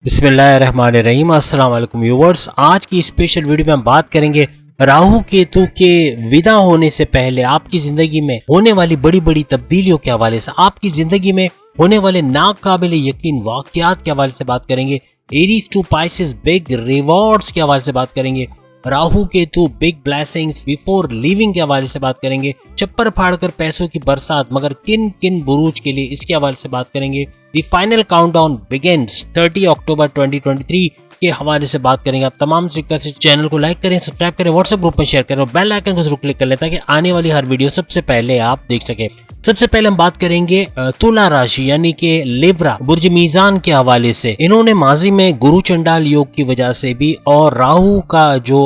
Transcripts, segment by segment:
बिस्मिल्लाहिर्रहमानिर्रहीम। अस्सलाम वालेकुम व्यूअर्स। आज की स्पेशल वीडियो में हम बात करेंगे राहु केतु के विदा होने से पहले आपकी जिंदगी में होने वाली बड़ी बड़ी तब्दीलियों के हवाले से, आपकी जिंदगी में होने वाले नाकाबिले यकीन वाकयात के हवाले से बात करेंगे। Aries to Pisces big rewards के हवाले से बात करेंगे। Rahu Ketu big blessings before living के हवाले से बात करेंगे। चप्पर फाड़कर पैसों की बरसात मगर किन किन बुरूज के लिए, इसके हवाले से बात करेंगे। द फाइनल काउंटडाउन बिगिंस 30 अक्टूबर 2023 के हवाले से बात करेंगे। आप तमाम तरीके से चैनल को लाइक करें, सब्सक्राइब करें, व्हाट्सएप ग्रुप में शेयर करें और बेल आइकन को जरूर क्लिक कर लें ताकि आने वाली हर वीडियो सबसे पहले आप देख सके। सबसे पहले हम बात करेंगे तुला राशि यानी कि लिब्रा बुर्ज मीजान के हवाले से। इन्होंने माजी में गुरु चंडाल योग की वजह से भी और राहु का जो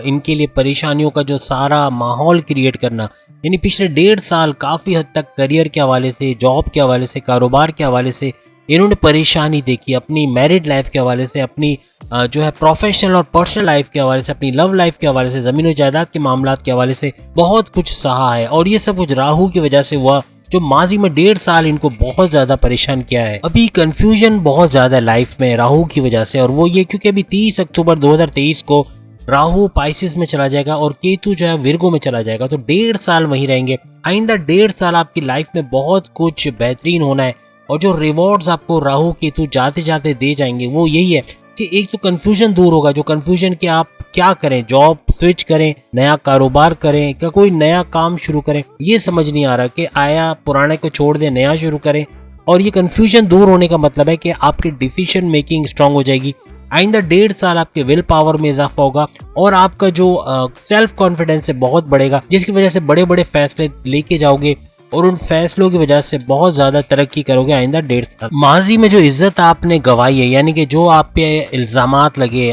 इनके लिए परेशानियों का जो सारा माहौल क्रिएट करना, यानी पिछले 1.5 साल काफी हद तक करियर के हवाले से, जॉब के हवाले से, कारोबार के हवाले से इन्होंने परेशानी देखी। अपनी मैरिड लाइफ के हवाले से, अपनी जो है प्रोफेशनल और पर्सनल लाइफ के हवाले से, अपनी लव लाइफ के हवाले से, जमीन और जायदाद के मामलात के हवाले से बहुत कुछ सहा है और ये सब कुछ राहु की वजह से हुआ जो माजी में 1.5 साल इनको बहुत ज्यादा परेशान किया है। अभी कंफ्यूजन बहुत ज्यादा लाइफ में राहु की वजह से, और वो ये क्योंकि अभी 30 अक्टूबर 2023 को राहु पाइसिस में चला जाएगा और केतु जो है विर्गो में चला जाएगा, तो 1.5 साल वहीं रहेंगे। आइंदा 1.5 साल आपकी लाइफ में बहुत कुछ बेहतरीन होना है और जो रिवॉर्ड्स आपको राहु केतु जाते जाते दे जाएंगे वो यही है कि एक तो कंफ्यूजन दूर होगा। जो कंफ्यूजन कि आप क्या करें, जॉब स्विच करें, नया कारोबार करें, क्या कोई नया काम शुरू करें, ये समझ नहीं आ रहा कि आया पुराने को छोड़ दें नया शुरू करें। और ये कंफ्यूजन दूर होने का मतलब है कि आपकी डिसीजन मेकिंग स्ट्रांग हो जाएगी। आइंदा 1.5 साल आपके विल पावर में इजाफा होगा और आपका जो सेल्फ कॉन्फिडेंस है बहुत बढ़ेगा, जिसकी वजह से बड़े बड़े फैसले लेके जाओगे और उन फैसलों की वजह से बहुत ज्यादा तरक्की करोगे आइंदा 1.5 साल। माजी में जो इज्जत आपने गवाई है, यानी कि जो आप पे इल्जामात लगे,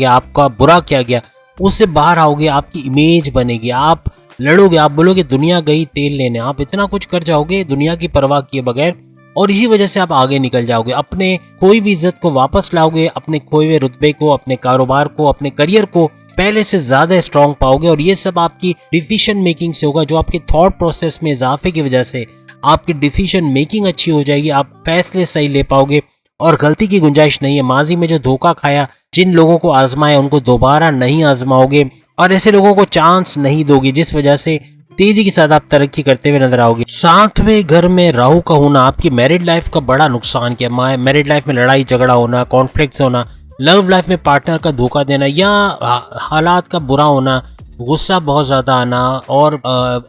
आपका बुरा किया गया, उससे बाहर आओगे, आपकी इमेज बनेगी, आप लड़ोगे, आप बोलोगे दुनिया गई तेल लेने, आप इतना कुछ कर जाओगे दुनिया की परवाह किए बगैर और इसी वजह से आप आगे निकल जाओगे। अपने खोई हुई इज्जत को वापस लाओगे, अपने खोए हुए रुतबे को, अपने कारोबार को, अपने करियर को पहले से ज्यादा स्ट्रांग पाओगे और ये सब आपकी डिसीजन मेकिंग से होगा। जो आपके थॉट प्रोसेस में इजाफे की वजह से आपकी डिसीजन मेकिंग अच्छी हो जाएगी, आप फैसले सही ले पाओगे और गलती की गुंजाइश नहीं है। माजी में जो धोखा खाया, जिन लोगों को आजमाया उनको दोबारा नहीं आजमाओगे और ऐसे लोगों को चांस नहीं दोगे, जिस वजह से तेजी के साथ आप तरक्की करते हुए नजर आओगे। 7वें घर में राहु का होना आपकी मैरिड लाइफ का बड़ा नुकसान किया। मैरिड लाइफ में लड़ाई झगड़ा होना, कॉन्फ्लिक्ट होना, लव लाइफ में पार्टनर का धोखा देना या हालात का बुरा होना, गुस्सा बहुत ज्यादा आना और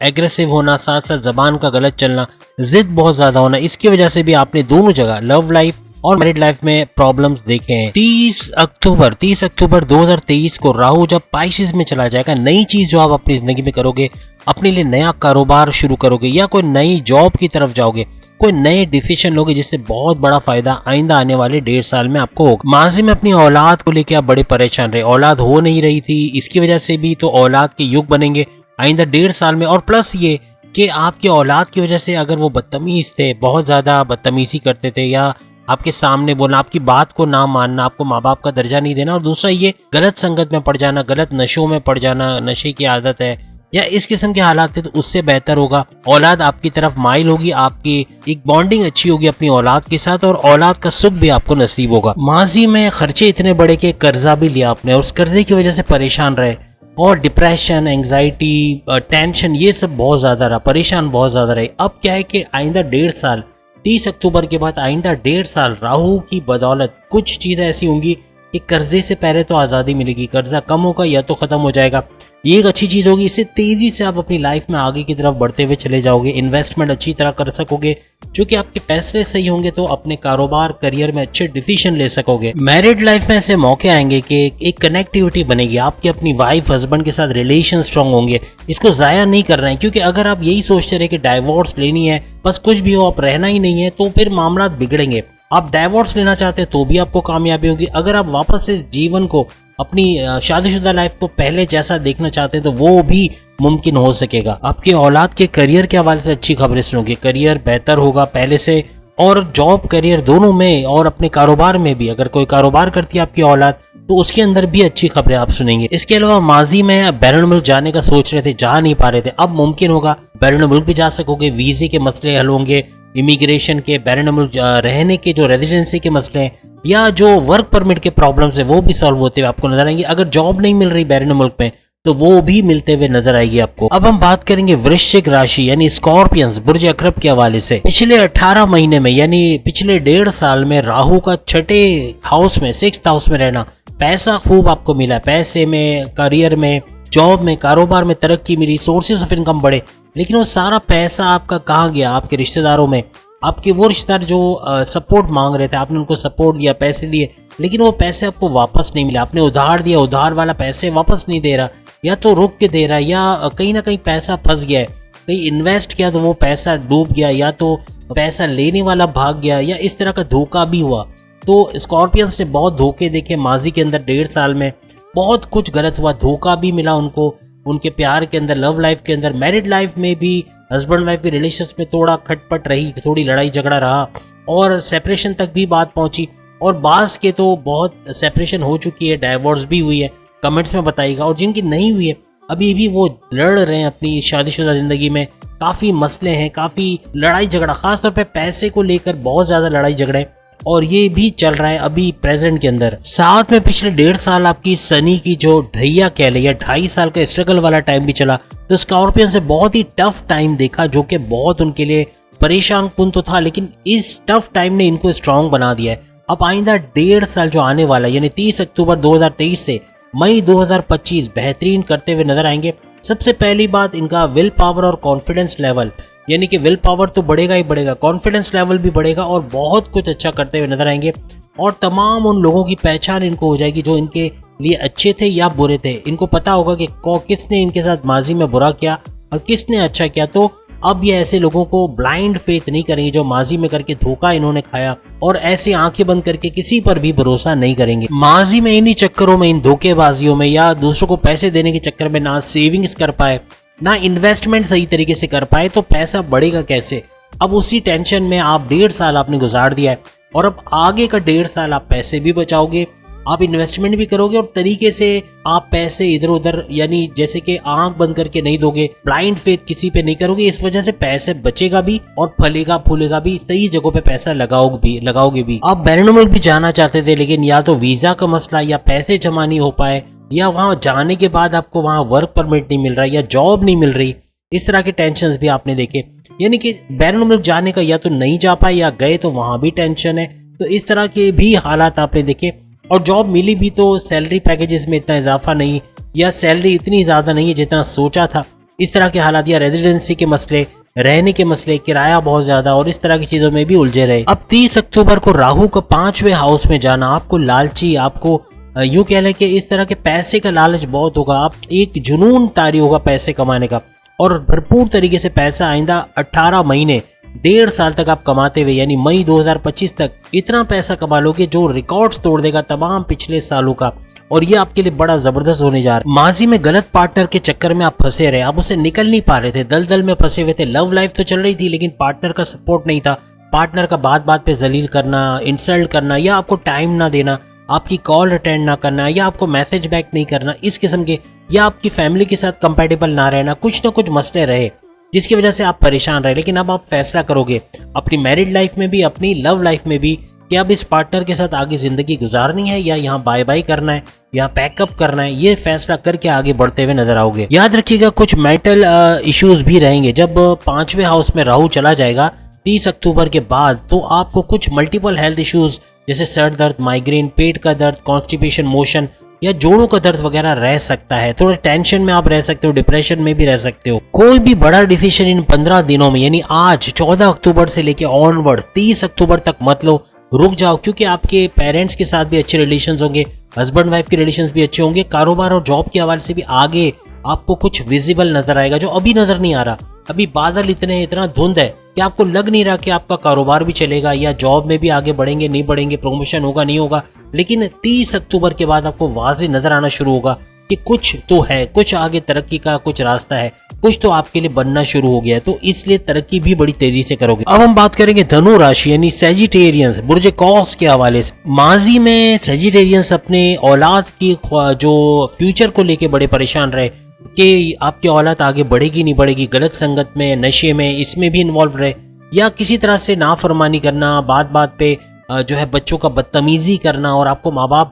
एग्रेसिव होना, साथ साथ जबान का गलत चलना, जिद बहुत ज्यादा होना, इसकी वजह से भी आपने दोनों जगह लव लाइफ और मैरिड लाइफ में प्रॉब्लम्स देखे हैं। 30 अक्टूबर 2023 को राहु जब पाइसेस में चला जाएगा, नई चीज जो आप अपनी जिंदगी में करोगे, अपने लिए नया कारोबार शुरू करोगे या कोई नई जॉब की तरफ जाओगे, कोई नए डिसीजन लोगे, जिससे बहुत बड़ा फायदा आइंदा आने वाले 1.5 साल में आपको होगा। माजी में अपनी औलाद को लेकर आप बड़े परेशान रहे, औलाद हो नहीं रही थी, इसकी वजह से भी तो औलाद के युग बनेंगे आइंदा 1.5 साल में। और प्लस ये कि आपके औलाद की वजह से अगर वो बदतमीज थे, बहुत ज्यादा बदतमीजी करते थे या आपके सामने बोलना, आपकी बात को ना मानना, आपको माँ बाप का दर्जा नहीं देना, और दूसरा ये गलत संगत में पड़ जाना, गलत नशों में पड़ जाना, नशे की आदत है या इस किस्म के हालात थे, तो उससे बेहतर होगा औलाद आपकी तरफ माइल होगी, आपकी एक बॉन्डिंग अच्छी होगी अपनी औलाद के साथ और औलाद का सुख भी आपको नसीब होगा। माजी में खर्चे इतने बड़े के कर्जा भी लिया आपने और उस कर्जे की वजह से परेशान रहे और डिप्रेशन, एंग्जाइटी, टेंशन, ये सब बहुत ज्यादा रहा, परेशान बहुत ज्यादा रहे। अब क्या है कि आइंदा 1.5 साल 30 अक्टूबर के बाद आइंदा 1.5 साल राहु की बदौलत कुछ चीजें ऐसी होंगी कि कर्जे से पहले तो आज़ादी मिलेगी, कर्जा कम होगा या तो खत्म हो जाएगा, ये एक अच्छी चीज होगी। इससे तेजी से आप अपनी लाइफ में आगे की तरफ बढ़ते हुए चले जाओगे, इन्वेस्टमेंट अच्छी तरह कर सकोगे, जो कि आपके फैसले सही होंगे तो अपने कारोबार करियर में अच्छे डिसीजन ले सकोगे। मैरिड लाइफ में ऐसे मौके आएंगे कि एक कनेक्टिविटी बनेगी, आपकी अपनी वाइफ हस्बैंड के साथ रिलेशन स्ट्रांग होंगे, इसको जाया नहीं कर रहे हैं। क्योंकि अगर आप यही सोचते रहे कि डाइवोर्स लेनी है, बस कुछ भी हो आप रहना ही नहीं है, तो फिर मामला बिगड़ेंगे। आप डाइवोर्स लेना चाहते हैं तो भी आपको कामयाबी होगी। अगर आप वापस से जीवन को, अपनी शादीशुदा लाइफ को पहले जैसा देखना चाहते हैं तो वो भी मुमकिन हो सकेगा। आपके औलाद के करियर के हवाले से अच्छी खबरें सुनोगे, करियर बेहतर होगा पहले से, और जॉब करियर दोनों में और अपने कारोबार में भी। अगर कोई कारोबार करती है आपकी औलाद तो उसके अंदर भी अच्छी खबरें आप सुनेंगे। इसके अलावा माजी में बैरून मुल्क जाने का सोच रहे थे, जा नहीं पा रहे थे, अब मुमकिन होगा बैरून मुल्क भी जा सकोगे। वीजे के मसले हल होंगे, इमिग्रेशन के, बैरून मुल्क रहने के जो रेजिडेंसी के मसले हैं या जो वर्क परमिट के प्रॉब्लम्स है वो भी सॉल्व होते हुए आपको नजर आएंगे। अगर जॉब नहीं मिल रही बैरून मुल्क में तो वो भी मिलते हुए नजर आएगी आपको। अब हम बात करेंगे वृश्चिक राशि यानी स्कॉर्पियंस बुर्ज अकरब के हवाले से। पिछले 18 महीने में यानी पिछले 1.5 साल में राहु का छठे हाउस में, 6th हाउस में रहना, पैसा खूब आपको मिला। पैसे में, करियर में, जॉब में, कारोबार में तरक्की मिली, सोर्सेज ऑफ इनकम बढ़े। लेकिन वो सारा पैसा आपका कहाँ गया? आपके रिश्तेदारों में। आपके वो रिश्तेदार जो सपोर्ट मांग रहे थे, आपने उनको सपोर्ट दिया, पैसे दिए, लेकिन वो पैसे आपको वापस नहीं मिले। आपने उधार दिया, उधार वाला पैसे वापस नहीं दे रहा, या तो रुक के दे रहा है, या कहीं ना कहीं पैसा फंस गया है। कहीं इन्वेस्ट किया तो वो पैसा डूब गया, या तो पैसा लेने वाला भाग गया, या इस तरह का धोखा भी हुआ। तो स्कॉर्पियंस ने बहुत धोखे देखे माजी के अंदर। 1.5 साल में बहुत कुछ गलत हुआ, धोखा भी मिला उनको, उनके प्यार के अंदर, लव लाइफ के अंदर, मैरिड लाइफ में भी हस्बैंड वाइफ के रिलेशंस में थोड़ा खटपट रही, थोड़ी लड़ाई झगड़ा रहा, और सेपरेशन तक भी बात पहुंची। और बास के तो बहुत सेपरेशन हो चुकी है, डाइवोर्स भी हुई है, कमेंट्स में बताइएगा। और जिनकी नहीं हुई है अभी भी वो लड़ रहे हैं अपनी शादीशुदा जिंदगी में। काफी मसले हैं, काफी लड़ाई झगड़ा, खासतौर पे पैसे को लेकर बहुत ज्यादा लड़ाई झगड़े, और ये भी चल रहा है अभी प्रेजेंट के अंदर। साथ में पिछले 1.5 साल आपकी शनि की जो ढैया कह ले, या 2.5 साल का स्ट्रगल वाला टाइम भी चला। तो स्कॉर्पियन से बहुत ही टफ टाइम देखा, जो कि बहुत उनके लिए परेशान कुन तो था, लेकिन इस टफ टाइम ने इनको स्ट्रांग बना दिया है। अब आइंदा 1.5 साल जो आने वाला है, यानी 30 अक्टूबर 2023 से मई 2025 बेहतरीन करते हुए नजर आएंगे। सबसे पहली बात, इनका विल पावर और कॉन्फिडेंस लेवल, यानी कि विल पावर तो बढ़ेगा ही बढ़ेगा, कॉन्फिडेंस लेवल भी बढ़ेगा, और बहुत कुछ अच्छा करते हुए नजर आएंगे। और तमाम उन लोगों की पहचान इनको हो जाएगी जो इनके लिए अच्छे थे या बुरे थे। इनको पता होगा कि किसने इनके साथ माजी में बुरा किया और किसने अच्छा किया। तो अब ये ऐसे लोगों को ब्लाइंड फेथ नहीं करेंगे जो माजी में करके धोखा इन्होंने खाया, और ऐसे आंखें बंद करके किसी पर भी भरोसा नहीं करेंगे। माजी में इन्हीं चक्करों में, इन धोखेबाजियों में, या दूसरों को पैसे देने के चक्कर में ना सेविंग्स कर पाए, ना इन्वेस्टमेंट सही तरीके से कर पाए, तो पैसा बढ़ेगा कैसे? अब उसी टेंशन में आप 1.5 साल आपने गुजार दिया है, और अब आगे का 1.5 साल आप पैसे भी बचाओगे, आप इन्वेस्टमेंट भी करोगे, और तरीके से आप पैसे इधर उधर, यानी जैसे कि आंख बंद करके नहीं दोगे, ब्लाइंड फेथ किसी पे नहीं करोगे। इस वजह से पैसे बचेगा भी और फलेगा फूलेगा भी, सही जगहों पे पैसा लगाओगे भी। आप बैरून मुल्क भी जाना चाहते थे, लेकिन या तो वीजा का मसला, या पैसे जमा नहीं हो पाए, या वहां जाने के बाद आपको वहां वर्क परमिट नहीं मिल रहा, या जॉब नहीं मिल रही, इस तरह के टेंशन भी आपने देखे। यानी कि बैरून मुल्क जाने का या तो नहीं जा पाए, या गए तो वहां भी टेंशन है। तो इस तरह के भी हालात आपने देखे। और जॉब मिली भी तो सैलरी पैकेजेस में इतना इजाफा नहीं, या सैलरी इतनी ज्यादा नहीं है जितना सोचा था। इस तरह के हालात, या रेजिडेंसी के मसले, रहने के मसले, किराया बहुत ज्यादा, और इस तरह की चीजों में भी उलझे रहे। अब 30 अक्टूबर को राहु का 5वें हाउस में जाना आपको लालची, आपको यूं कह लें कि इस तरह के पैसे का लालच बहुत होगा। आप एक जुनून तारी होगा पैसे कमाने का, और भरपूर तरीके से पैसा आइंदा 18 महीने 1.5 साल तक आप कमाते हुए, यानी मई 2025 तक इतना पैसा कमा लोगे जो रिकॉर्ड्स तोड़ देगा तमाम पिछले सालों का। और ये आपके लिए बड़ा जबरदस्त होने जा रहा है। माजी में गलत पार्टनर के चक्कर में आप फंसे रहे, आप उससे निकल नहीं पा रहे थे, दलदल में फंसे हुए थे। लव लाइफ तो चल रही थी, लेकिन पार्टनर का सपोर्ट नहीं था। पार्टनर का बात बात पे जलील करना, इंसल्ट करना, या आपको टाइम ना देना, आपकी कॉल अटेंड ना करना, या आपको मैसेज बैक नहीं करना, इस किस्म के, या आपकी फैमिली के साथ कंपेटेबल ना रहना, कुछ ना कुछ मसले रहे जिसकी वजह से आप परेशान रहे। लेकिन अब आप फैसला करोगे अपनी मैरिड लाइफ में भी, अपनी लव लाइफ में भी, कि अब इस पार्टनर के साथ आगे जिंदगी गुजारनी है, या यहाँ बाय बाय करना है, या पैकअप करना है। ये फैसला करके आगे बढ़ते हुए नजर आओगे। याद रखिएगा कुछ मेंटल इश्यूज भी रहेंगे। जब 5वें हाउस में राहु चला जाएगा 30 अक्टूबर के बाद, तो आपको कुछ मल्टीपल हेल्थ इश्यूज जैसे सर दर्द, माइग्रेन, पेट का दर्द, कॉन्स्टिपेशन, मोशन, या जोड़ों का दर्द वगैरह रह सकता है। थोड़े टेंशन में आप रह सकते हो, डिप्रेशन में भी रह सकते हो। कोई भी बड़ा डिसीजन इन 15 दिनों में, यानी आज 14 अक्टूबर से लेके ऑनवर्ड 30 अक्टूबर तक मत लो, रुक जाओ, क्योंकि आपके पेरेंट्स के साथ भी अच्छे रिलेशंस होंगे, हस्बैंड वाइफ के रिलेशंस भी अच्छे होंगे, कारोबार और जॉब के हवाले से भी आगे आपको कुछ विजिबल नजर आएगा जो अभी नजर नहीं आ रहा। अभी बादल इतना धुंध है कि आपको लग नहीं रहा कि आपका कारोबार भी चलेगा, या जॉब में भी आगे बढ़ेंगे नहीं बढ़ेंगे, प्रमोशन होगा नहीं होगा। लेकिन 30 अक्टूबर के बाद आपको वाज़ेह नजर आना शुरू होगा कि कुछ तो है, कुछ आगे तरक्की का कुछ रास्ता है, कुछ तो आपके लिए बनना शुरू हो गया है। तो इसलिए तरक्की भी बड़ी तेजी से करोगे। अब हम बात करेंगे धनु राशि यानी सेजिटेरियंस, बुर्ज कौस के हवाले से। माजी में सेजिटेरियंस अपने औलाद की जो फ्यूचर को लेके बड़े परेशान रहे कि आपकी औलाद आगे बढ़ेगी नहीं बढ़ेगी, गलत संगत में, नशे में, इसमें भी इन्वॉल्व रहे, या किसी तरह से नाफरमानी करना, बात बात पे जो है बच्चों का बदतमीजी करना और आपको माँ बाप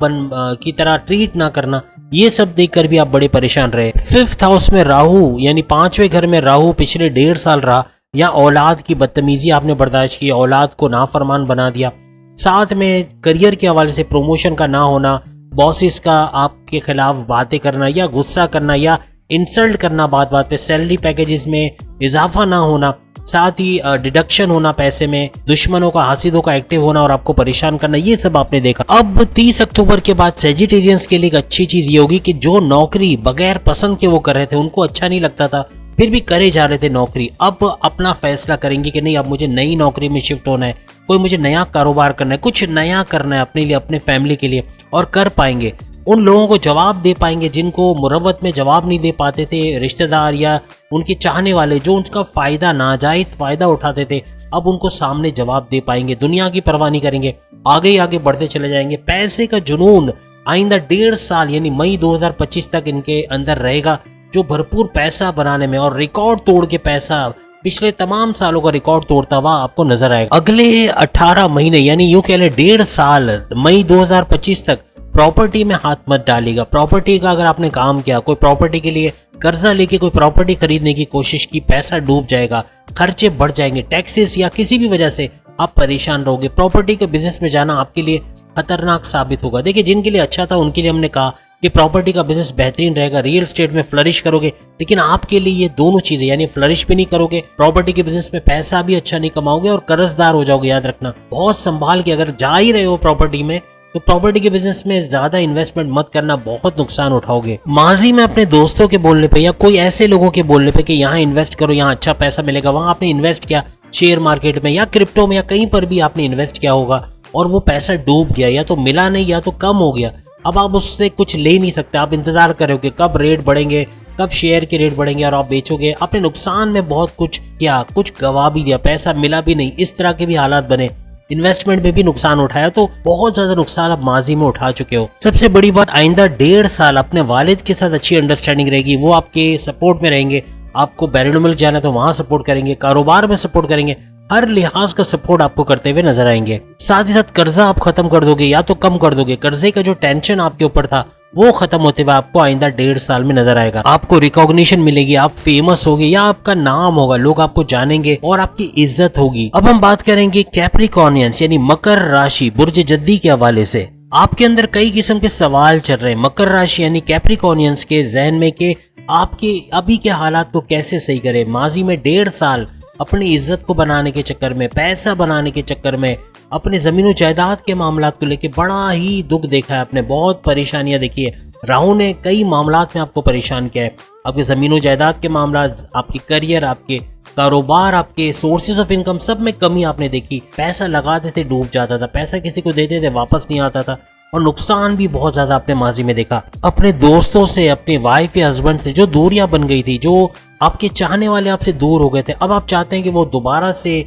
की तरह ट्रीट ना करना, ये सब देखकर भी आप बड़े परेशान रहे। 5th हाउस में राहु यानी 5वें घर में राहु पिछले 1.5 साल रहा, या औलाद की बदतमीजी आपने बर्दाश्त की, औलाद को नाफरमान बना दिया। साथ में करियर के हवाले से प्रमोशन का ना होना, बॉसेस का आपके खिलाफ बातें करना या गुस्सा करना या इंसल्ट करना बात बात पे, सैलरी पैकेजेस में इजाफा ना होना, साथ ही डिडक्शन होना पैसे में, दुश्मनों का हासिदों का एक्टिव होना और आपको परेशान करना, ये सब आपने देखा। अब 30 अक्टूबर के बाद सेजिटेरियंस के लिए एक अच्छी चीज ये होगी कि जो नौकरी बगैर पसंद के वो कर रहे थे, उनको अच्छा नहीं लगता था, फिर भी करे जा रहे थे नौकरी, अब अपना फैसला करेंगे कि नहीं अब मुझे नई नौकरी में शिफ्ट होना है, कोई मुझे नया कारोबार करना है, कुछ नया करना है अपने लिए, अपने फैमिली के लिए, और कर पाएंगे। उन लोगों को जवाब दे पाएंगे जिनको मुरव्वत में जवाब नहीं दे पाते थे, रिश्तेदार या उनके चाहने वाले जो उनका फायदा नाजायज फायदा उठाते थे, अब उनको सामने जवाब दे पाएंगे। दुनिया की परवाह नहीं करेंगे, आगे ही आगे बढ़ते चले जाएंगे। पैसे का जुनून आइंदा 1.5 साल यानी मई 2025 तक इनके अंदर रहेगा, जो भरपूर पैसा बनाने में और रिकॉर्ड तोड़ के पैसा पिछले तमाम सालों का रिकॉर्ड तोड़ता हुआ आपको नजर आएगा। अगले 18 महीने यानी यूं कह लें 1.5 साल मई 2025 तक प्रॉपर्टी में हाथ मत डालिएगा। प्रॉपर्टी का अगर आपने काम किया, कोई प्रॉपर्टी के लिए कर्जा लेके कोई प्रॉपर्टी खरीदने की कोशिश की, पैसा डूब जाएगा, खर्चे बढ़ जाएंगे, टैक्सेस या किसी भी वजह से आप परेशान रहोगे। प्रॉपर्टी के बिजनेस में जाना आपके लिए खतरनाक साबित होगा। देखिए, जिनके लिए अच्छा था उनके लिए हमने कहा कि प्रॉपर्टी का बिजनेस बेहतरीन रहेगा, रियल एस्टेट में फ्लरिश करोगे, लेकिन आपके लिए ये दोनों चीजें यानी फ्लरिश भी नहीं करोगे, प्रॉपर्टी के बिजनेस में पैसा भी अच्छा नहीं कमाओगे और कर्जदार हो जाओगे। याद रखना, बहुत संभाल के अगर जा ही रहे हो प्रॉपर्टी में तो प्रॉपर्टी के बिजनेस में ज्यादा इन्वेस्टमेंट मत करना, बहुत नुकसान उठाओगे। माजी में अपने दोस्तों के बोलने पे या कोई ऐसे लोगों के बोलने पे कि यहाँ इन्वेस्ट करो, यहाँ अच्छा पैसा मिलेगा, वहां आपने इन्वेस्ट किया शेयर मार्केट में या क्रिप्टो में या कहीं पर भी आपने इन्वेस्ट किया होगा और वो पैसा डूब गया, या तो मिला नहीं या तो कम हो गया, अब आप उससे कुछ ले नहीं सकते। आप इंतजार करोगे कब रेट बढ़ेंगे, कब शेयर के रेट बढ़ेंगे और आप बेचोगे। आपने नुकसान में बहुत कुछ किया, कुछ गवा भी दिया, पैसा मिला भी नहीं, इस तरह के भी हालात बने। इन्वेस्टमेंट में भी नुकसान उठाया, तो बहुत ज्यादा नुकसान आप माजी में उठा चुके हो। सबसे बड़ी बात, आइंदा 1.5 साल अपने वालिद के साथ अच्छी अंडरस्टैंडिंग रहेगी, वो आपके सपोर्ट में रहेंगे। आपको बैरून मुल्क जाना है तो वहां सपोर्ट करेंगे, कारोबार में सपोर्ट करेंगे, हर लिहाज का सपोर्ट आपको करते हुए नजर आएंगे। साथ ही साथ कर्जा आप खत्म कर दोगे या तो कम कर दोगे। कर्जे का जो टेंशन आपके ऊपर था वो खत्म होते हुए आपको आइंदा 1.5 साल में नजर आएगा। आपको रिकॉग्निशन मिलेगी, आप फेमस होगे या आपका नाम होगा, लोग आपको जानेंगे और आपकी इज्जत होगी। अब हम बात करेंगे कैप्रिकॉर्नियंस यानी मकर राशि बुर्ज जद्दी के हवाले से। आपके अंदर कई किस्म के सवाल चल रहे हैं मकर राशि यानी कैप्रिकॉर्नियंस के जहन में कि आपके अभी के हालात को कैसे सही करें। माजी में 1.5 साल अपनी इज्जत को बनाने के चक्कर में, पैसा बनाने के चक्कर में, अपने जमीनों जायदाद के मामलात को लेके बड़ा ही दुख देखा है आपने, बहुत परेशानियां देखी है। राहु ने कई मामलात में आपको परेशान किया है, आपके जमीनों जायदाद के मामलात, आपकी करियर, आपके कारोबार, आपके सोर्सेज ऑफ इनकम, सब में कमी आपने देखी। पैसा लगाते थे डूब जाता था, पैसा किसी को देते थे वापस नहीं आता था, और नुकसान भी बहुत ज्यादा आपने माजी में देखा। अपने दोस्तों से, अपने वाइफ या हस्बैंड से जो दूरियां बन गई थी, जो आपके चाहने वाले आपसे दूर हो गए थे, अब आप चाहते हैं कि वो दोबारा से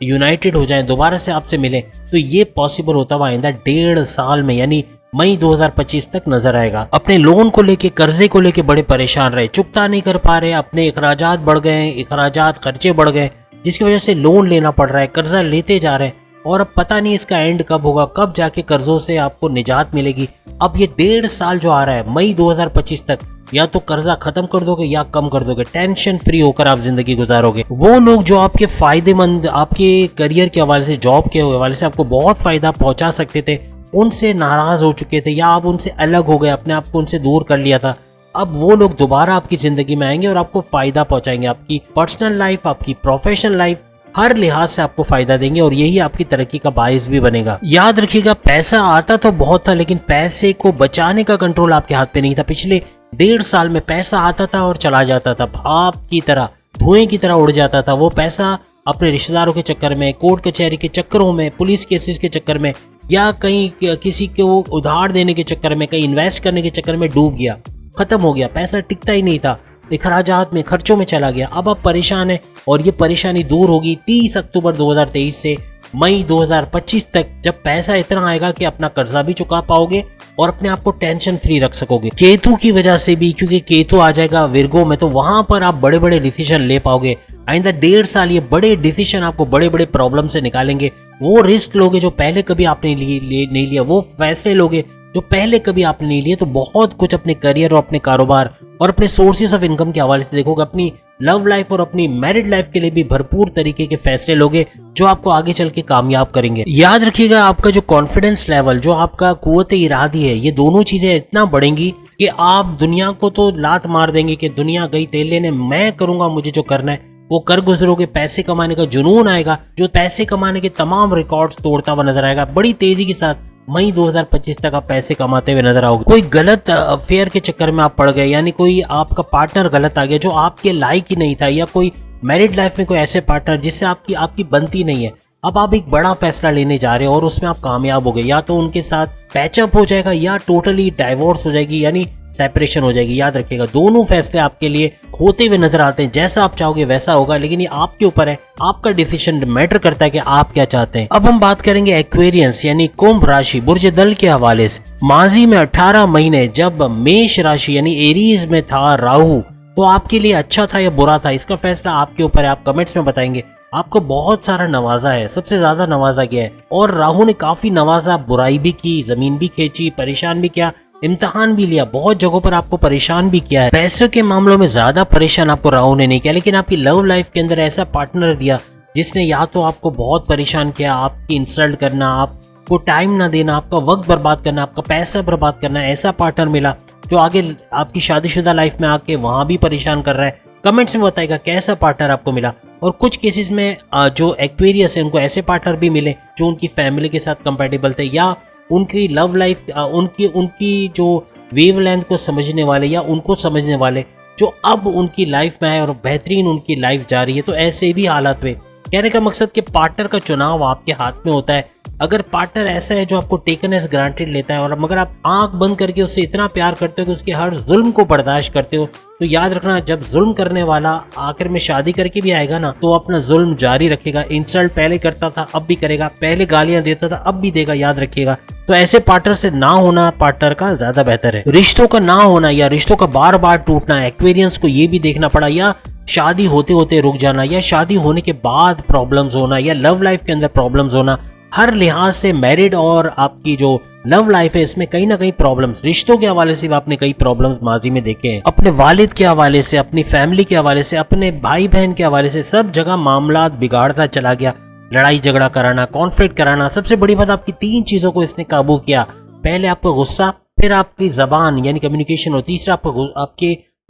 यूनाइटेड हो जाएं, दोबारा से आपसे मिलें, तो ये पॉसिबल होता हुआ आइंदा 1.5 साल में यानी मई 2025 तक नजर आएगा। अपने लोन को लेके, कर्जे को लेके बड़े परेशान रहे, चुकता नहीं कर पा रहे, अपने अखराजात बढ़ गए, खर्चे बढ़ गए, जिसकी वजह से लोन लेना पड़ रहा है, कर्जा लेते जा रहे हैं और अब पता नहीं इसका एंड कब होगा, कब जाके कर्जों से आपको निजात मिलेगी। अब ये 1.5 साल जो आ रहा है मई 2025 तक, या तो कर्जा खत्म कर दोगे या कम कर दोगे, टेंशन फ्री होकर आप जिंदगी गुजारोगे। वो लोग जो आपके फायदेमंद, आपके करियर के हवाले से, जॉब के हवाले से आपको बहुत फायदा पहुंचा सकते थे, उनसे नाराज हो चुके थे या आप उनसे अलग हो गए, अपने आप को उनसे दूर कर लिया था, अब वो लोग दोबारा आपकी जिंदगी में आएंगे और आपको फायदा पहुंचाएंगे। आपकी पर्सनल लाइफ, आपकी प्रोफेशनल लाइफ, हर लिहाज से आपको फायदा देंगे और यही आपकी तरक्की का बाइस भी बनेगा। याद रखिएगा, पैसा आता तो बहुत था, लेकिन पैसे को बचाने का कंट्रोल आपके हाथ पे नहीं था। पिछले 1.5 साल में पैसा आता था और चला जाता था, भाप की तरह, धुएं की तरह उड़ जाता था। वो पैसा अपने रिश्तेदारों के चक्कर में, कोर्ट कचहरी के चक्करों में, पुलिस केसेस के चक्कर में, या कहीं किसी को उधार देने के चक्कर में, कहीं इन्वेस्ट करने के चक्कर में डूब गया, खत्म हो गया, पैसा टिकता ही नहीं था, इखराजात में, खर्चों में चला गया। अब आप परेशान है और ये परेशानी दूर होगी 30 अक्टूबर 2023 से मई 2025 तक, जब पैसा इतना आएगा कि अपना कर्जा भी चुका पाओगे और अपने आप को टेंशन फ्री रख सकोगे। केतु की वजह से भी, क्योंकि केतु आ जाएगा विर्गो में, तो वहां पर आप बड़े बड़े डिसीजन ले पाओगे। आइंदा 1.5 साल ये बड़े डिसीजन आपको बड़े बड़े प्रॉब्लम से निकालेंगे वो रिस्क लोगे जो पहले कभी आपने नहीं लिया, वो फैसले लोगे जो पहले कभी आपने नहीं लिए, तो बहुत कुछ अपने करियर और अपने कारोबार और अपने सोर्सेज ऑफ इनकम के हवाले से देखोगे। अपनी लव लाइफ और अपनी मैरिड लाइफ के लिए भी भरपूर तरीके के फैसले लोगे जो आपको आगे चल के कामयाब करेंगे। याद रखिएगा, आपका जो कॉन्फिडेंस लेवल, जो आपका कुव्वत इरादी है, ये दोनों चीजें इतना बढ़ेंगी कि आप दुनिया को तो लात मार देंगे कि दुनिया गई तेल लेने, मैं करूंगा, मुझे जो करना है वो कर गुजरोगे। पैसे कमाने का जुनून आएगा, जो पैसे कमाने के तमाम रिकॉर्ड्स तोड़ता हुआ नजर आएगा। बड़ी तेजी के साथ मई 2025 तक आप पैसे कमाते हुए नजर आओगे। कोई गलत अफेयर के चक्कर में आप पड़ गए, यानी कोई आपका पार्टनर गलत आ गया जो आपके लायक ही नहीं था, या कोई मैरिड लाइफ में कोई ऐसे पार्टनर जिससे आपकी बनती नहीं है। अब आप एक बड़ा फैसला लेने जा रहे हो और उसमें आप कामयाब हो गए, या तो उनके साथ पैचअप हो जाएगा या टोटली डाइवोर्स हो जाएगी, यानी सेपरेशन हो जाएगी। याद रखिएगा, दोनों फैसले आपके लिए होते हुए नजर आते हैं। जैसा आप चाहोगे वैसा होगा, लेकिन ये आपके ऊपर है, आपका डिसीजन मैटर करता है कि आप क्या चाहते हैं। अब हम बात करेंगे एक्वेरियंस यानी कुंभ राशि बुर्ज दल के हवाले से। माजी में 18 महीने जब मेष राशि यानी एरीज में था राहु, तो आपके लिए अच्छा था या बुरा था, इसका फैसला आपके ऊपर है। आप कमेंट्स में बताएंगे। आपको बहुत सारा नवाजा है, सबसे ज्यादा नवाजा गया है, और राहु ने काफी नवाजा, बुराई भी की, जमीन भी खींची, परेशान भी किया, इम्तिहान भी लिया, बहुत जगहों पर आपको परेशान भी किया है। पैसों के मामलों में ज्यादा परेशान आपको राहु ने नहीं किया, लेकिन आपकी लव लाइफ के अंदर ऐसा पार्टनर दिया जिसने या तो आपको बहुत परेशान किया, आपकी इंसल्ट करना, आपको टाइम ना देना, आपका वक्त बर्बाद करना, आपका पैसा बर्बाद करना, ऐसा पार्टनर मिला जो आगे आपकी शादीशुदा लाइफ में आके वहां भी परेशान कर रहा है। कमेंट्स में बताएगा कैसा पार्टनर आपको मिला। और कुछ केसेस में जो एक्वेरियस है उनको ऐसे पार्टनर भी मिले जो उनकी फैमिली के साथ कंपेटेबल थे, या उनकी लव लाइफ, उनकी जो वेवलेंथ को समझने वाले, या उनको समझने वाले जो अब उनकी लाइफ में आए और बेहतरीन उनकी लाइफ जा रही है। तो ऐसे भी हालात हुए। कहने का मकसद कि पार्टनर का चुनाव आपके हाथ में होता है। अगर पार्टनर ऐसा है जो आपको टेकन एज ग्रांटेड लेता है, और मगर आप आंख बंद करके उससे इतना प्यार करते हो कि उसके हर जुल्म को बर्दाश्त करते हो, तो याद रखना, जब जुल्म करने वाला आखिर में शादी करके भी आएगा ना, तो अपना जुल्म जारी रखेगा। इंसल्ट पहले करता था अब भी करेगा, पहले गालियां देता था अब भी देगा, याद रखिएगा। तो ऐसे पार्टनर से ना होना पार्टनर का ज्यादा बेहतर है। रिश्तों का ना होना या रिश्तों का बार बार टूटना, एक्वेरियंस को ये भी देखना पड़ा, या शादी होते होते रुक जाना, या शादी होने के बाद प्रॉब्लम्स होना, या लव लाइफ के अंदर प्रॉब्लम्स होना। हर लिहाज से मैरिड और आपकी जो लव लाइफ है इसमें कहीं ना कहीं प्रॉब्लम्स, रिश्तों के हवाले से आपने कई प्रॉब्लम्स माजी में देखे हैं। अपने वालिद के हवाले से, अपनी फैमिली के हवाले से, अपने भाई बहन के हवाले से, सब जगह मामला बिगाड़ता चला गया। लड़ाई झगड़ा कराना, कॉन्फ्लिक्ट कराना। सबसे बड़ी बात, आपकी 3 चीजों को इसने काबू किया। पहले आपका गुस्सा, फिर आपकी जबान यानी कम्युनिकेशन, और तीसरा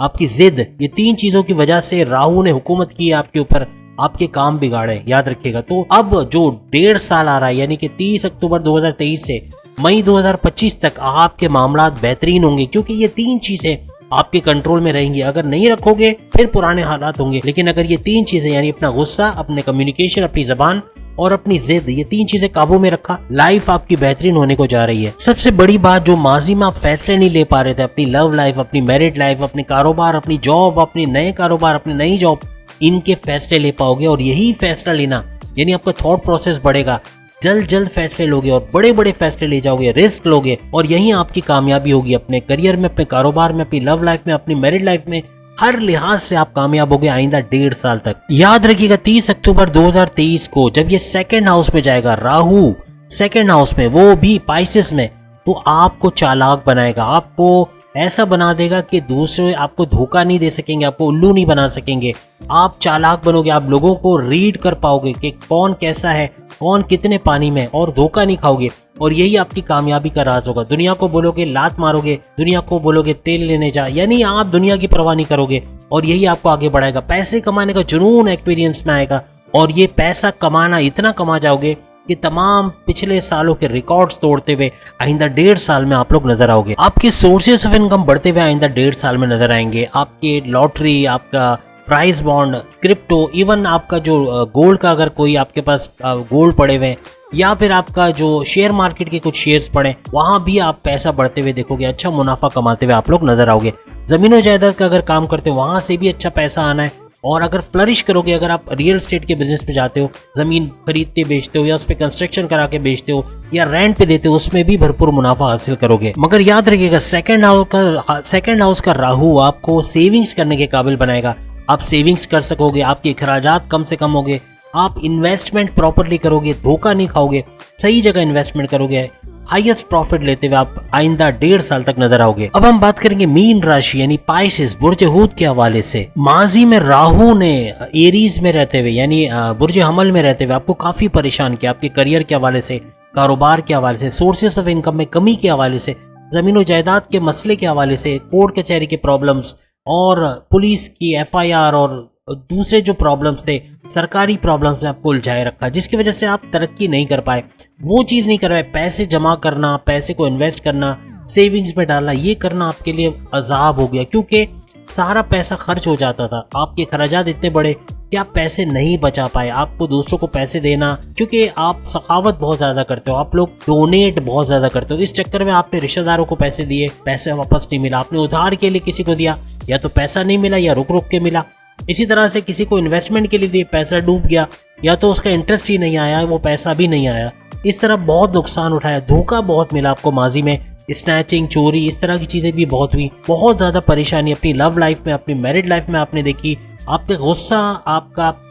आपकी जिद। ये 3 चीजों की वजह से राहु ने हुकूमत की आपके ऊपर, आपके काम बिगाड़े, याद रखिएगा। तो अब जो 1.5 साल आ रहा है, यानी कि 30 अक्टूबर 2023 से मई 2025 तक आपके मामला बेहतरीन होंगे, क्योंकि ये 3 चीजें आपके कंट्रोल में रहेंगी। अगर नहीं रखोगे फिर पुराने हालात होंगे, लेकिन अगर ये 3 चीजें यानी अपना गुस्सा, अपने कम्युनिकेशन, अपनी जबान और अपनी जिद, ये 3 चीजें काबू में रखा, लाइफ आपकी बेहतरीन होने को जा रही है। सबसे बड़ी बात, जो माजी में आप फैसले नहीं ले पा रहे थे, अपनी लव लाइफ, अपनी मैरिड लाइफ, अपने कारोबार, अपनी जॉब, अपने नए कारोबार, अपनी नई जॉब, इनके फैसले ले पाओगे। और यही फैसला लेना यानी आपका थॉट प्रोसेस बढ़ेगा, जल्द फैसले लोगे और बड़े बड़े फैसले ले जाओगे, रिस्क लोगे, और यही आपकी कामयाबी होगी अपने करियर में, अपने कारोबार में, अपनी लव लाइफ में, अपनी मैरिड लाइफ में। हर लिहाज से आप कामयाब होगे आइंदा 1.5 साल तक। याद रखिएगा, 30 अक्टूबर 2023 को जब ये 2nd हाउस में जाएगा, राहु 2nd हाउस में, वो भी पाइसेस में, तो आपको चालाक बनाएगा, आपको ऐसा बना देगा कि दूसरे आपको धोखा नहीं दे सकेंगे, आपको उल्लू नहीं बना सकेंगे। आप चालाक बनोगे, आप लोगों को रीड कर पाओगे कि कौन कैसा है, कौन कितने पानी में, और धोखा नहीं खाओगे। और यही आपकी कामयाबी का राज होगा। दुनिया को बोलोगे लात मारोगे, दुनिया को बोलोगे तेल लेने जा, यानी आप दुनिया की परवाह नहीं करोगे, और यही आपको आगे बढ़ाएगा। पैसे कमाने का जुनून एक्सपीरियंस में आएगा, और ये पैसा कमाना इतना कमा जाओगे कि तमाम पिछले सालों के रिकॉर्ड्स तोड़ते हुए आइंदा 1.5 साल में आप लोग नजर आओगे। आपके सोर्सेस ऑफ इनकम बढ़ते हुए आइंदा 1.5 साल में नजर आएंगे। आपके लॉटरी, आपका प्राइस बॉन्ड, क्रिप्टो, इवन आपका जो गोल्ड का, अगर कोई आपके पास गोल्ड पड़े हुए, या फिर आपका जो शेयर मार्केट के कुछ शेयर्स पड़े, वहां भी आप पैसा बढ़ते हुए देखोगे, अच्छा मुनाफा कमाते हुए आप लोग नजर आओगे। जमीनों जायदाद का अगर काम करते हो, वहां से भी अच्छा पैसा आना है। और अगर फ्लरिश करोगे, अगर आप रियल एस्टेट के बिजनेस पे जाते हो, जमीन खरीदते बेचते हो, या उस पर कंस्ट्रक्शन करा के बेचते हो, या रेंट पे देते हो, उसमें भी भरपूर मुनाफा हासिल करोगे। मगर याद रखिएगा, 2nd हाउस का राहु आपको सेविंग्स करने के काबिल बनाएगा। आप सेविंग्स कर सकोगे, आपके अखराजात कम से कम होंगे, आप इन्वेस्टमेंट प्रॉपरली करोगे, धोखा नहीं खाओगे, सही जगह इन्वेस्टमेंट करोगे, हाईएस्ट प्रॉफिट लेते हुए आप आइंदा 1.5 साल तक नजर आओगे। अब हम बात करेंगे मीन राशि यानी पाइसेस बुर्ज हूत के हवाले से। माजी में राहु ने एरीज में रहते हुए यानी बुर्ज हमल में रहते हुए आपको काफी परेशान किया, आपके करियर के हवाले से, कारोबार के हवाले से, सोर्सेस ऑफ इनकम में कमी के हवाले से, जमीन जायदाद के मसले के हवाले से, कोर्ट कचहरी के प्रॉब्लम्स और पुलिस की एफआईआर और दूसरे जो प्रॉब्लम्स थे, सरकारी प्रॉब्लम्स ने आपको उलझाए रखा, जिसकी वजह से आप तरक्की नहीं कर पाए, वो चीज़ नहीं कर पाए। पैसे जमा करना, पैसे को इन्वेस्ट करना, सेविंग्स में डालना, ये करना आपके लिए अजाब हो गया, क्योंकि सारा पैसा खर्च हो जाता था। आपके खर्चात इतने बड़े कि आप पैसे नहीं बचा पाए। आपको दूसरों को पैसे देना, क्योंकि आप सखावत बहुत ज्यादा करते हो, आप लोग डोनेट बहुत ज्यादा करते हो, इस चक्कर में आपने रिश्तेदारों को पैसे दिए, पैसे वापस नहीं मिला। आपने उधार के लिए किसी को दिया, या तो पैसा नहीं मिला या रुक रुक के मिला। इसी तरह से किसी को इन्वेस्टमेंट के लिए दिए, पैसा डूब गया, या तो उसका इंटरेस्ट ही नहीं आया, वो पैसा भी नहीं आया। इस तरह बहुत नुकसान उठाया, धोखा बहुत मिला आपको माजी में, स्नैचिंग, चोरी, इस तरह की चीजें भी बहुत हुई। बहुत ज्यादा परेशानी अपनी लव लाइफ में, अपनी मैरिड लाइफ में आपने देखी। आपका गुस्सा,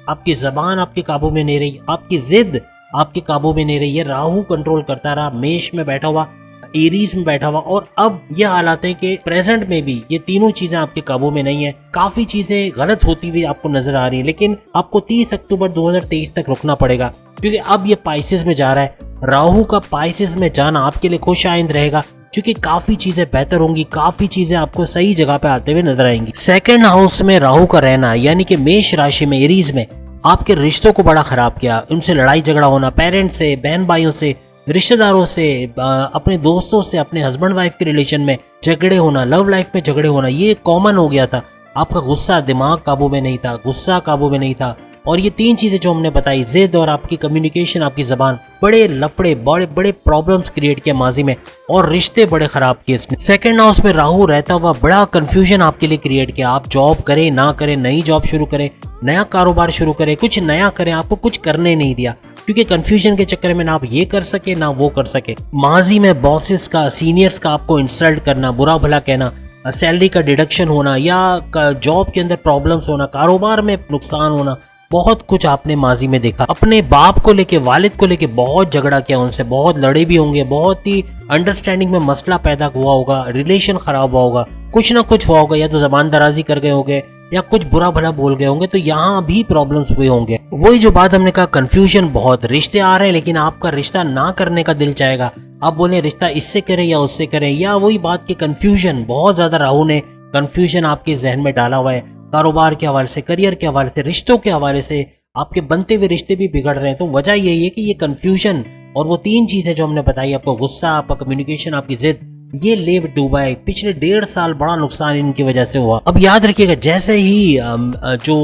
आपकी जबान आपके काबू में नहीं रही, आपकी जिद आपके काबू में नहीं रही। ये राहु कंट्रोल करता रहा, मेष में बैठा हुआ, एरीज में बैठा हुआ, और अब ये हालात है कि प्रेजेंट में भी ये तीनों चीजें आपके काबू में नहीं है। काफी चीजें गलत होती हुई आपको नजर आ रही है, लेकिन आपको 30 अक्टूबर 2023 तक रुकना पड़ेगा, क्योंकि अब ये पाइसेस में जा रहा है। राहु का पाइसेस में जाना आपके लिए खुश आइंद रहेगा, क्योंकि काफी चीजें बेहतर होंगी, काफी चीजें आपको सही जगह पे आते हुए नजर आएंगी। सेकंड हाउस में राहु का रहना यानी कि मेष राशि में, एरीज में, आपके रिश्तों को बड़ा खराब किया। उनसे लड़ाई झगड़ा होना, पेरेंट्स से, बहन भाइयों से, रिश्तेदारों से, अपने दोस्तों से, अपने हस्बैंड वाइफ के रिलेशन में झगड़े होना, लव लाइफ में झगड़े होना, ये कॉमन हो गया था। आपका गुस्सा, दिमाग काबू में नहीं था, गुस्सा काबू में नहीं था, और ये तीन चीजें जो हमने बताई, जिद और आपकी कम्युनिकेशन, आपकी जबान, बड़े लफड़े, बड़े बड़े प्रॉब्लम्स क्रिएट किए माजी में, और रिश्ते बड़े खराब किए इसने। सेकंड हाउस में राहु रहता हुआ बड़ा कंफ्यूजन आपके लिए क्रिएट किया। आप जॉब करें ना करें, नई जॉब शुरू करें, नया कारोबार शुरू करें, कुछ नया करें, आपको कुछ करने नहीं दिया, क्योंकि कंफ्यूजन के चक्कर में ना आप ये कर सके ना वो कर सके। माजी में बॉसेस का, सीनियर्स का आपको इंसल्ट करना, बुरा भला कहना, सैलरी का डिडक्शन होना, या जॉब के अंदर प्रॉब्लम्स होना, कारोबार में नुकसान होना, बहुत कुछ आपने माजी में देखा। अपने बाप को लेके, वालिद को लेके बहुत झगड़ा किया, उनसे बहुत लड़े भी होंगे, बहुत ही अंडरस्टैंडिंग में मसला पैदा हुआ होगा, रिलेशन खराब हुआ होगा, कुछ ना कुछ हुआ होगा, या तो जबान दराजी कर गए होंगे, या कुछ बुरा भला बोल गए होंगे, तो यहाँ भी प्रॉब्लम्स हुए होंगे। वही जो बात हमने कहा, कंफ्यूजन बहुत, रिश्ते आ रहे हैं लेकिन आपका रिश्ता ना करने का दिल चाहेगा, आप बोले रिश्ता इससे करें या उससे करें, या वही बात की कंफ्यूजन, बहुत ज्यादा राहु ने कंफ्यूजन आपके जहन में डाला हुआ है। कारोबार के हवाले से, करियर के हवाले से, रिश्तों के हवाले से, आपके बनते हुए रिश्ते भी बिगड़ रहे हैं। तो वजह यही है कि ये कंफ्यूजन और वो तीन चीजें जो हमने बताई, आपको गुस्सा, आपका कम्युनिकेशन, आपकी जिद, ये लेव डूबा है। पिछले 1.5 साल बड़ा नुकसान इनकी वजह से हुआ। अब याद रखिएगा, जैसे ही जो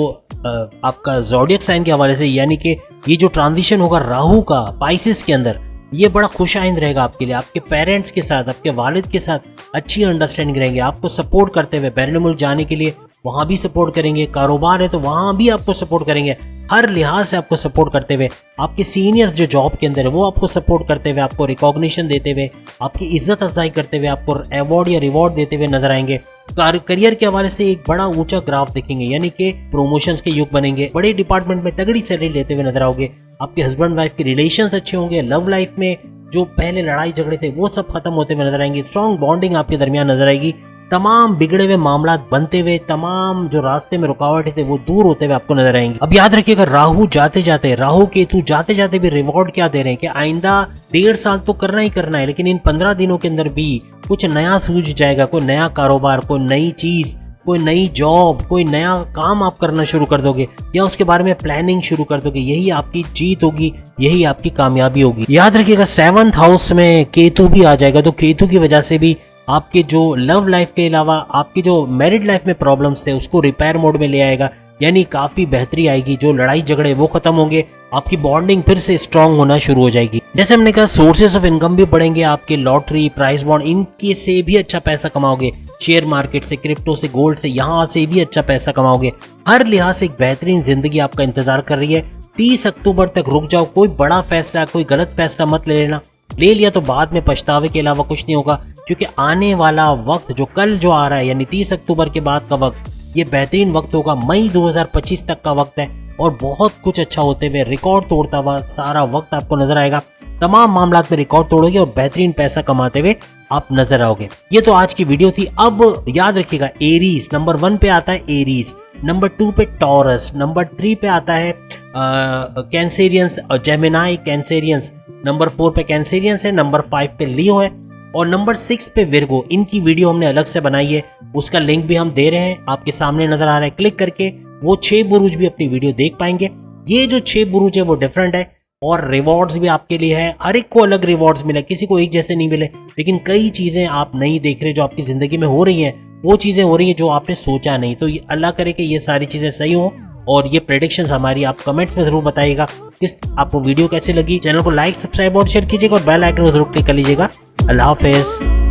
आपका ज़ोडिएक साइन के हवाले से, यानी कि ये जो ट्रांजिशन होगा राहु का पाइसेस के अंदर, ये बड़ा खुशाइंद रहेगा आपके लिए। आपके पेरेंट्स के साथ, आपके वालिद के साथ अच्छी अंडरस्टैंडिंग रहेंगे, आपको सपोर्ट करते हुए, बैरून मुल्क जाने के लिए वहाँ भी सपोर्ट करेंगे, कारोबार है तो वहाँ भी आपको सपोर्ट करेंगे, हर लिहाज से आपको सपोर्ट करते हुए। आपके सीनियर्स जो जॉब के अंदर है वो आपको सपोर्ट करते हुए, आपको रिकॉग्निशन देते हुए, आपकी इज्जत अफजाई करते हुए, आपको अवार्ड या रिवॉर्ड देते हुए नजर आएंगे। करियर के हवाले से एक बड़ा ऊंचा ग्राफ देखेंगे, यानी कि प्रमोशंस के युग बनेंगे, बड़े डिपार्टमेंट में तगड़ी सैलरी लेते हुए नजर आओगे। आपके हस्बैंड वाइफ के रिलेशंस अच्छे होंगे, लव लाइफ में जो पहले लड़ाई झगड़े थे वो सब खत्म होते हुए नजर आएंगे, स्ट्रॉन्ग बॉन्डिंग आपके दरमियान नजर आएगी, तमाम बिगड़े हुए मामला बनते हुए, तमाम जो रास्ते में रुकावटें थे वो दूर होते हुए आपको नजर आएंगे। अब याद रखिएगा, राहु जाते जाते, राहु केतु जाते जाते भी रिवॉर्ड क्या दे रहे हैं कि आइंदा 1.5 साल तो करना ही करना है, लेकिन इन 15 दिनों के अंदर भी कुछ नया सूझ जाएगा, कोई नया कारोबार, कोई नई चीज, कोई नई जॉब, कोई नया काम आप करना शुरू कर दोगे, या उसके बारे में प्लानिंग शुरू कर दोगे। यही आपकी जीत होगी, यही आपकी कामयाबी होगी। याद रखिएगा, 7th हाउस में केतु भी आ जाएगा, तो केतु की वजह से भी आपके जो लव लाइफ के अलावा आपकी जो मैरिड लाइफ में प्रॉब्लम्स थे उसको रिपेयर मोड में ले आएगा, यानी काफी बेहतरी आएगी। जो लड़ाई झगड़े वो खत्म होंगे, आपकी बॉन्डिंग फिर से स्ट्रांग होना शुरू हो जाएगी। जैसे हमने कहा, सोर्सेस ऑफ इनकम भी बढ़ेंगे आपके, लॉटरी, प्राइस बॉन्ड, इनके से भी अच्छा पैसा कमाओगे, शेयर मार्केट से, क्रिप्टो से, गोल्ड से, यहाँ से भी अच्छा पैसा कमाओगे। हर लिहाज से एक बेहतरीन जिंदगी आपका इंतजार कर रही है। 30 अक्टूबर तक रुक जाओ, कोई बड़ा फैसला, कोई गलत फैसला मत ले लेना, ले लिया तो बाद में पछतावे के अलावा कुछ नहीं होगा, क्योंकि आने वाला वक्त जो कल जो आ रहा है, यानी 30 अक्टूबर के बाद का वक्त, ये बेहतरीन वक्त होगा। मई 2025 तक का वक्त है, और बहुत कुछ अच्छा होते हुए, रिकॉर्ड तोड़ता हुआ सारा वक्त आपको नजर आएगा। तमाम मामलात में रिकॉर्ड तोड़ोगे और बेहतरीन पैसा कमाते हुए आप नजर आओगे। ये तो आज की वीडियो थी। अब याद रखिएगा, एरीज नंबर 1 पे आता है, एरीज नंबर 2 पे टॉरस, नंबर 3 पे आता है कैंसेरियंस और जेमिनाई कैंसेरियंस, नंबर 4 पे कैंसेरियंस है, नंबर 5 पे लियो है और नंबर 6 पे विर्गो। इनकी वीडियो हमने अलग से बनाई है, उसका लिंक भी हम दे रहे हैं, आपके सामने नजर आ रहा है। क्लिक करके वो 6 बुरुज भी अपनी वीडियो देख पाएंगे। ये जो 6 बुरुज है वो डिफरेंट है और रिवॉर्ड्स भी आपके लिए है। हर एक को अलग रिवॉर्ड्स मिले, किसी को एक जैसे नहीं मिले, लेकिन कई चीजें आप नहीं देख रहे जो आपकी जिंदगी में हो रही हैं, वो चीजें हो रही हैं जो आपने सोचा नहीं। तो अल्लाह करे कि ये सारी चीजें सही हो और ये प्रेडिक्शंस हमारी आप कमेंट्स में जरूर बताइएगा। किस आपको वीडियो कैसी लगी। चैनल को लाइक, सब्सक्राइब और शेयर कीजिएगा और बेल आइकन को जरूर क्लिक कर लीजिएगा। अल्लाह हाफिज।